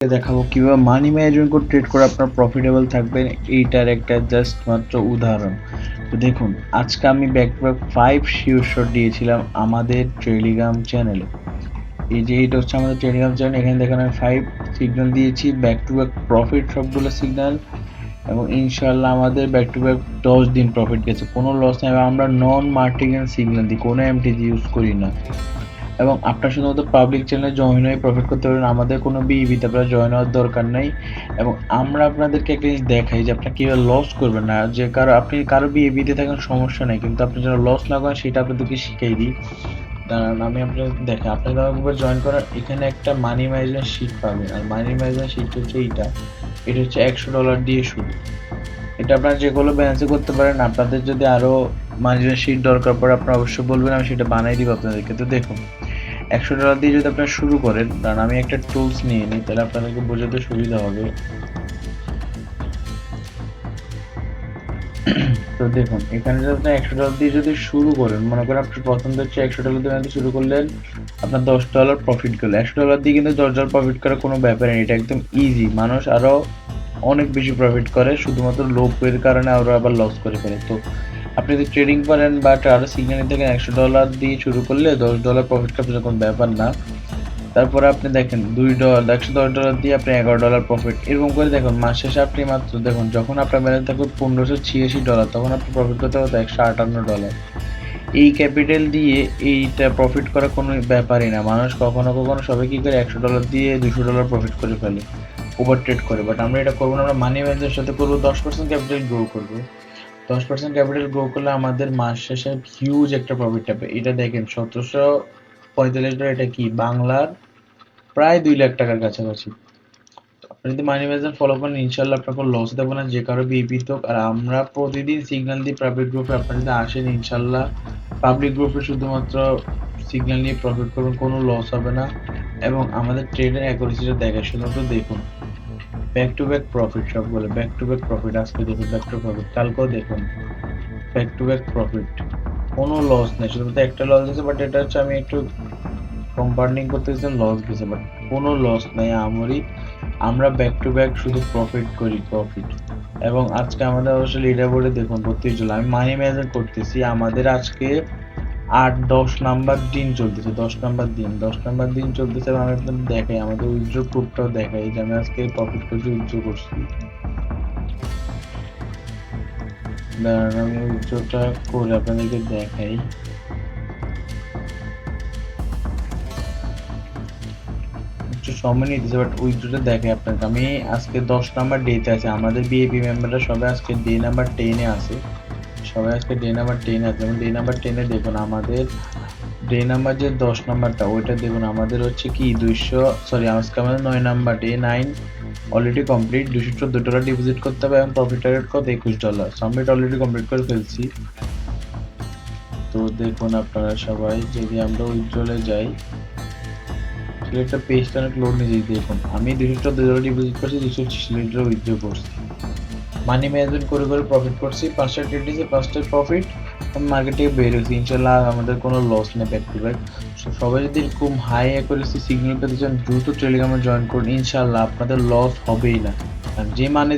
দেখাবো কিভাবে money management করে ট্রেড করে আপনারা প্রফিটেবল থাকবেন, এইটার একটা জাস্ট মাত্র উদাহরণ। তো দেখুন, আজকে আমি back to back 5 sure shot দিয়েছিলাম আমাদের টেলিগ্রাম চ্যানেলে। এই যে এটা হচ্ছে আমাদের টেলিগ্রাম চ্যানেল, এখানে দেখেন আমি 5 সিগন্যাল দিয়েছি, ব্যাক টু ব্যাক প্রফিট সবগুলো সিগন্যাল, এবং ইনশাল্লাহ আমাদের ব্যাক টু ব্যাক 10 দিন প্রফিট গেছে, কোনো লস নেই। আমরা নন মার্টিগান সিগন্যাল দিই, কোনো এমটিজি ইউজ করি না। এবং আপনার শুধুমাত্র পাবলিক চ্যানেলে জয়েন হয়ে প্রফিট করতে পারেন, আমাদের কোনো বিইবিতে আপনার জয়েন হওয়ার দরকার নেই। এবং আমরা আপনাদেরকে একটা জিনিস দেখাই যে আপনার কীভাবে লস করবেন না, যে আপনি কারো বিইবিতে থাকেন সমস্যা নেই, কিন্তু আপনি যেন লস না করেন সেটা আপনাদেরকে শিখিয়ে দিই। দাঁড়ান আমি আপনাদের দেখাই। আপনি যখন জয়েন করার এখানে একটা মানি ম্যানেজমেন্ট শিট পাবেন, আর মানি ম্যানেজমেন্ট শিট হচ্ছে এটা হচ্ছে $100 দিয়ে শুরু। এটা আপনারা যে কোনো ব্যালেন্সে করতে পারেন। আপনাদের যদি আরও ম্যানেজমেন্ট শিট দরকার পড়ে আপনারা অবশ্যই বলবেন, আমি সেটা বানিয়ে দিব আপনাদেরকে। তো দেখুন, $100 দিয়ে যদি আপনারা শুরু করেন, কারণ আমি একটা টুলস নিয়ে নিই, তাহলে আপনাদেরকে বোঝাতে সুবিধা হবে। তো দেখুন, এখানে যদি আপনি $100 দিয়ে যদি শুরু করেন, মনে করেন আপনি প্রথম হচ্ছে $100 দিয়ে শুরু করলেন, আপনার $10 প্রফিট করলো। $100 দিয়ে কিন্তু $10 প্রফিট করার কোনো ব্যাপার নেই, এটা একদম ইজি। মানুষ আরও অনেক বেশি প্রফিট করে, শুধুমাত্র লোভ এর কারণে ওরা আবার লস করে ফেলে। তো আপনি যদি ট্রেডিং করেন বা আরও সিগন্যাল থেকে $100 দিয়ে শুরু করলে $10 প্রফিট করার কোনো ব্যাপার না। তারপরে আপনি দেখেন $110 দিয়ে আপনি $11 প্রফিট, এরকম করে দেখুন মাস শেষে আপনি মাত্র দেখুন, যখন আপনার ব্যালেন্স থাকবে $1586, তখন আপনি প্রফিট করতে হবে $158। এই ক্যাপিটাল দিয়ে এইটা প্রফিট করা কোনো ব্যাপারই না। মানুষ কখনো কখনো সবাই কি করে $100 দিয়ে $200 প্রফিট করে ফেলে, ওভার ট্রেড করে। বাট আমরা এটা করবো না, আমরা মানি ম্যানেজের সাথে করবো, 10% ক্যাপিটাল গ্রো করবো। 10% ক্যাপিটাল গ্রো করলে আমাদের মাস শেষে হিউজ একটা প্রফিট হবে। এটা দেখেন $1745, এটা কি বাংলার প্রায় 2 লাখ টাকার কাছাকাছি। আপনি যদি মানি ম্যানেজমেন্ট ফলো করেন, ইনশাল্লাহ আপনার কোনো লস দেবো না, যে কারো বিইপি হোক। আর আমরা প্রতিদিন সিগন্যাল দিই পাবলিক গ্রুপে, আপনারা যদি আসেন ইনশাল্লাহ পাবলিক গ্রুপে শুধুমাত্র সিগন্যাল নিয়ে প্রফিট করুন, কোনো লস হবে না। এবং আমাদের ট্রেডের অ্যাকুরেসিটা দেখে শুধুমাত্র দেখুন, ব্যাক টু ব্যাক প্রফিট, সবগুলো ব্যাক টু ব্যাক প্রফিট। আজকে দেখুন ব্যাক টু প্রফিট, কালকেও দেখুন ব্যাক টু ব্যাক প্রফিট, কোনো লস নেই। শুধুমাত্র একটা লস গেছে, বাট এটা হচ্ছে আমি একটু কম্পাউন্ডিং করতে গেছিলাম, লস গেছে, বাট কোনো লস নেই আমরা ব্যাক টু ব্যাক শুধু প্রফিট করি, প্রফিট। এবং আজকে আমাদের অবশ্য লিডার বোর্ডে দেখুন 32 আমি মানি ম্যানেজমেন্ট করতেছি, আমাদের আজকে 8-10 নাম্বার দিন চলতেছে, 10 নাম্বার দিন চলতেছে। এবং আমি আপনাদের দেখাই, আমাদের উইথড্র প্রুফটাও দেখাই যে আমি আজকে প্রফিট করছি, উইথড্র করছি। দাঁড়ান আমি উইথড্রটা করে আপনাদেরকে দেখাই। একটু সময় নিতেছে, বাট উইথড্রটা দেখে আপনাকে। আমি আজকে 10 নাম্বার ডেতে আছে, আমাদের বিএপি মেম্বাররা সবাই আজকে ডে নাম্বার 10-এ আছে, সবাই আজকে ডে নাম্বার 10 আছে। এবং ডে নাম্বার 10-এ দেখুন আমাদের ডে নাম্বার যে 10 নাম্বারটা, ওইটা দেখুন আমাদের হচ্ছে কি 200, সরি আজকে আমাদের 9 number, day 9 already complete. $214 deposit করতে হবে, এবং প্রফিট টার্গেট কত $21। সাবমিট অলরেডি কমপ্লিট করে ফেলছি। তো দেখুন আপনারা সবাই, যদি আমরা উইথড্রলে যাই, একটা পেজটা অনেক লোড নিয়ে দেখুন, আমি $214 ডিপোজিট করছি, $246 উইথড্র করছি। মানি ম্যানেজমেন্ট করে করে প্রফিট করছি, 5টা ট্রেড দিয়েছি, 5টার প্রফিট। আমি মার্কেট থেকে বের হয়েছি, ইনশাল্লাহ আমাদের কোনো লস নেই ব্যাক টু ব্যাক। সবাই যদি এরকম হাই অ্যাকুরেসি সিগন্যাল পেতে চান, দ্রুত টেলিগ্রামে জয়েন করুন, ইনশাল্লাহ আপনাদের লস হবেই না। আর যে মানি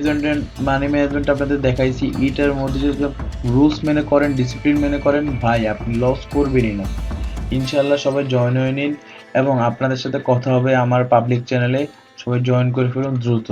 ম্যানেজমেন্ট আপনাদের দেখাইছি, এটার মধ্যে যদি রুলস মেনে করেন, ডিসিপ্লিন মেনে করেন, ভাই আপনি লস করবেনই না। ইনশাল্লাহ সবাই জয়েন হয়ে নিন, এবং আপনাদের সাথে কথা হবে আমার পাবলিক চ্যানেলে। সবাই জয়েন করে ফেলুন দ্রুত।